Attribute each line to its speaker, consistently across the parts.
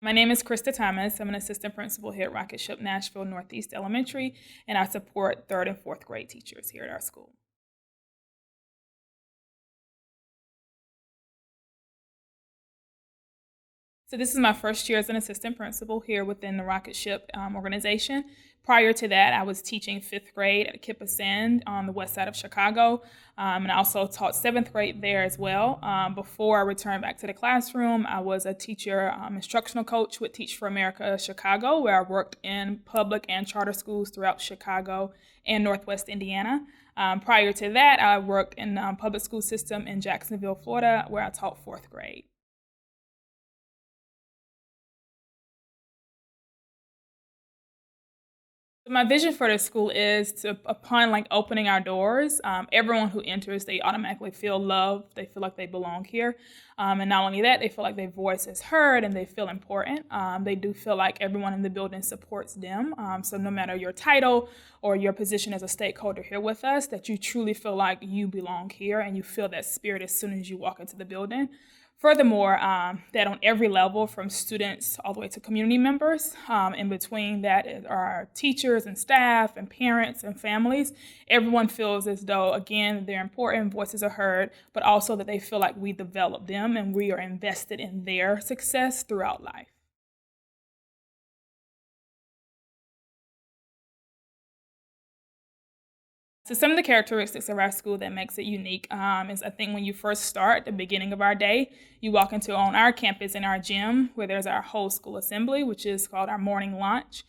Speaker 1: My name is Krista Thomas. I'm an assistant principal here at Rocketship Nashville Northeast Elementary, and I support third and fourth grade teachers here at our school. So this is my first year as an assistant principal here within the Rocketship organization. Prior to that, I was teaching fifth grade at Kippa Sand on the west side of Chicago, and I also taught seventh grade there as well. Before I returned back to the classroom, I was a teacher, instructional coach with Teach for America Chicago, where I worked in public and charter schools throughout Chicago and Northwest Indiana. Prior to that, I worked in the public school system in Jacksonville, Florida, where I taught fourth grade. My vision for the school is to, upon like opening our doors, everyone who enters, they automatically feel loved. They feel like they belong here, and not only that, they feel like their voice is heard and they feel important. They do feel like everyone in the building supports them. So no matter your title or your position as a stakeholder here with us, that you truly feel like you belong here and you feel that spirit as soon as you walk into the building. Furthermore, that on every level, from students all the way to community members, in between that are our teachers and staff and parents and families, everyone feels as though, again, their important voices are heard, but also that they feel like we develop them and we are invested in their success throughout life. So some of the characteristics of our school that makes it unique is I think when you first start at the beginning of our day, you walk into on our campus in our gym where there's our whole school assembly, which is called our morning lunch.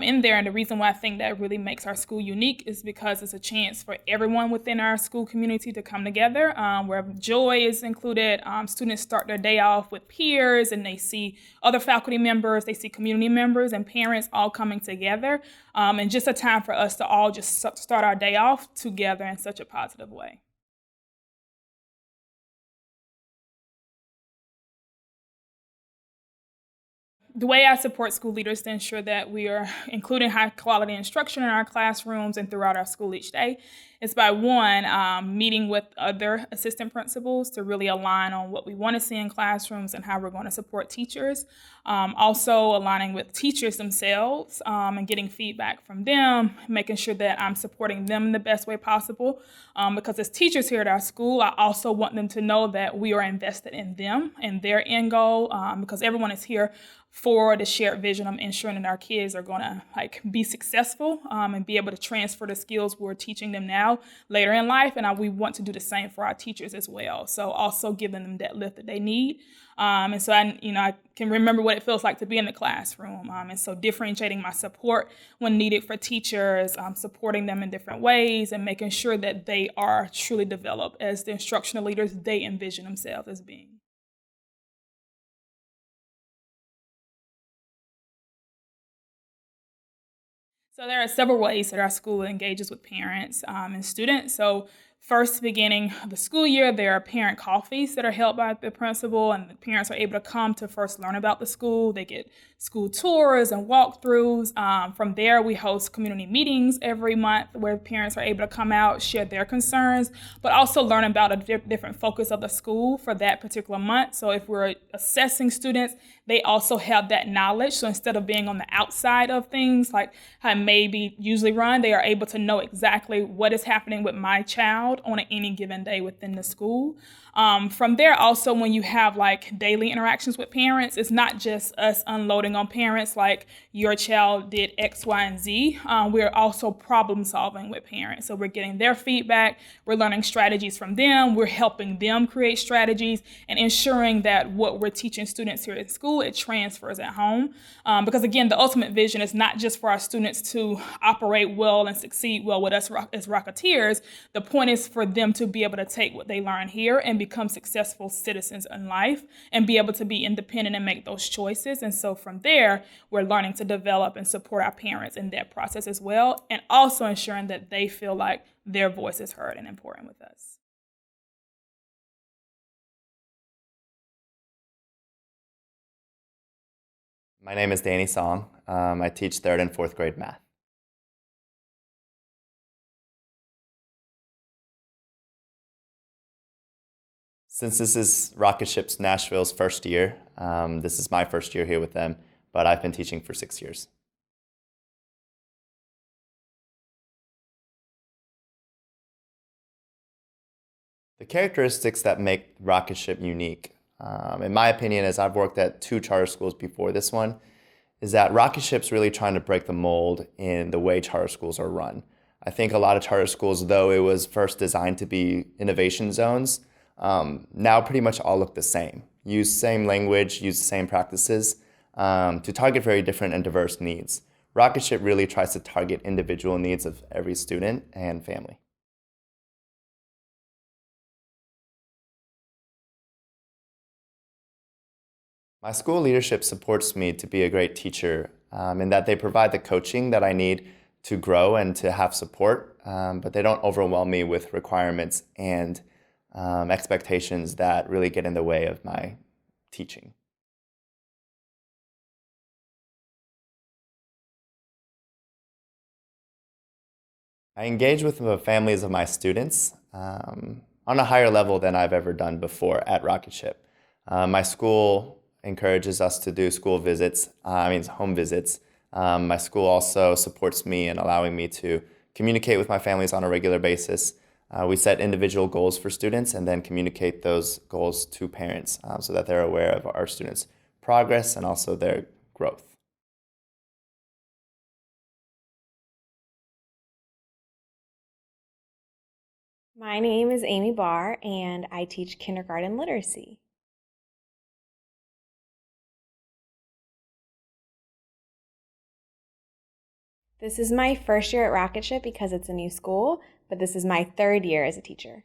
Speaker 1: In there, and the reason why I think that really makes our school unique is because it's a chance for everyone within our school community to come together, where joy is included. Students start their day off with peers, and they see other faculty members, they see community members and parents all coming together, and just a time for us to all just start our day off together in such a positive way. The way I support school leaders to ensure that we are including high quality instruction in our classrooms and throughout our school each day is by one, meeting with other assistant principals to really align on what we want to see in classrooms and how we're going to support teachers. Also, aligning with teachers themselves and getting feedback from them, making sure that I'm supporting them in the best way possible. Because as teachers here at our school, I also want them to know that we are invested in them and their end goal, because everyone is here for the shared vision of ensuring that our kids are going to be successful and be able to transfer the skills we're teaching them now later in life, and we want to do the same for our teachers as well. So also giving them that lift that they need, and so I can remember what it feels like to be in the classroom, and so differentiating my support when needed for teachers, supporting them in different ways, and making sure that they are truly developed as the instructional leaders they envision themselves as being. So there are several ways that our school engages with parents and students. So first, beginning of the school year, there are parent coffees that are held by the principal, and the parents are able to come to first learn about the school. They get school tours and walkthroughs. From there, we host community meetings every month where parents are able to come out, share their concerns, but also learn about a different focus of the school for that particular month. So if we're assessing students, they also have that knowledge. So instead of being on the outside of things, like how it may be usually run, they are able to know exactly what is happening with my child on any given day within the school. From there, also, when you have daily interactions with parents, it's not just us unloading on parents like your child did X, Y, and Z. We're also problem solving with parents. So we're getting their feedback, we're learning strategies from them, we're helping them create strategies, and ensuring that what we're teaching students here at school, it transfers at home. Because again, the ultimate vision is not just for our students to operate well and succeed well with us as Rocketeers. The point is for them to be able to take what they learn here and become successful citizens in life and be able to be independent and make those choices. And so from there, we're learning to develop and support our parents in that process as well, and also ensuring that they feel like their voice is heard and important with us.
Speaker 2: My name is Danny Song. I teach third and fourth grade math. Since this is Rocketship's Nashville's first year, This is my first year here with them, but I've been teaching for 6 years. The characteristics that make Rocketship unique, in my opinion, as I've worked at 2 charter schools before this one, is that Rocketship's really trying to break the mold in the way charter schools are run. I think a lot of charter schools, though it was first designed to be innovation zones, now pretty much all look the same. Use the same language, use the same practices to target very different and diverse needs. Rocketship really tries to target individual needs of every student and family. My school leadership supports me to be a great teacher in that they provide the coaching that I need to grow and to have support, but they don't overwhelm me with requirements and expectations that really get in the way of my teaching. I engage with the families of my students on a higher level than I've ever done before at Rocketship. My school encourages us to do school visits, home visits. My school also supports me in allowing me to communicate with my families on a regular basis. We set individual goals for students and then communicate those goals to parents so that they're aware of our students' progress and also their growth.
Speaker 3: My name is Amy Barr, and I teach kindergarten literacy. This is my first year at Rocketship because it's a new school, but this is my 3rd year as a teacher.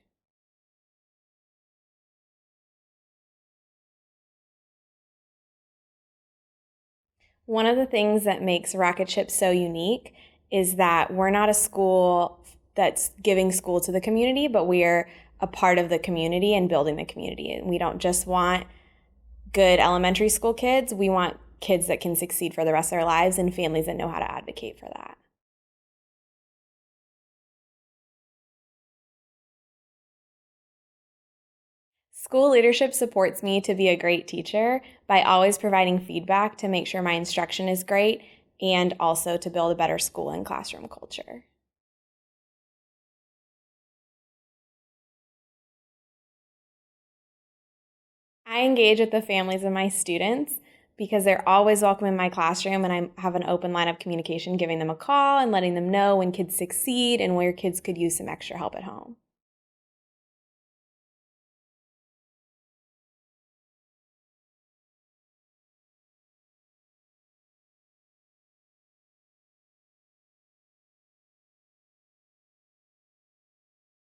Speaker 3: One of the things that makes Rocketship so unique is that we're not a school that's giving school to the community, but we're a part of the community and building the community. And we don't just want good elementary school kids, we want kids that can succeed for the rest of their lives and families that know how to advocate for that. School leadership supports me to be a great teacher by always providing feedback to make sure my instruction is great and also to build a better school and classroom culture. I engage with the families of my students because they're always welcome in my classroom, and I have an open line of communication, giving them a call and letting them know when kids succeed and where kids could use some extra help at home.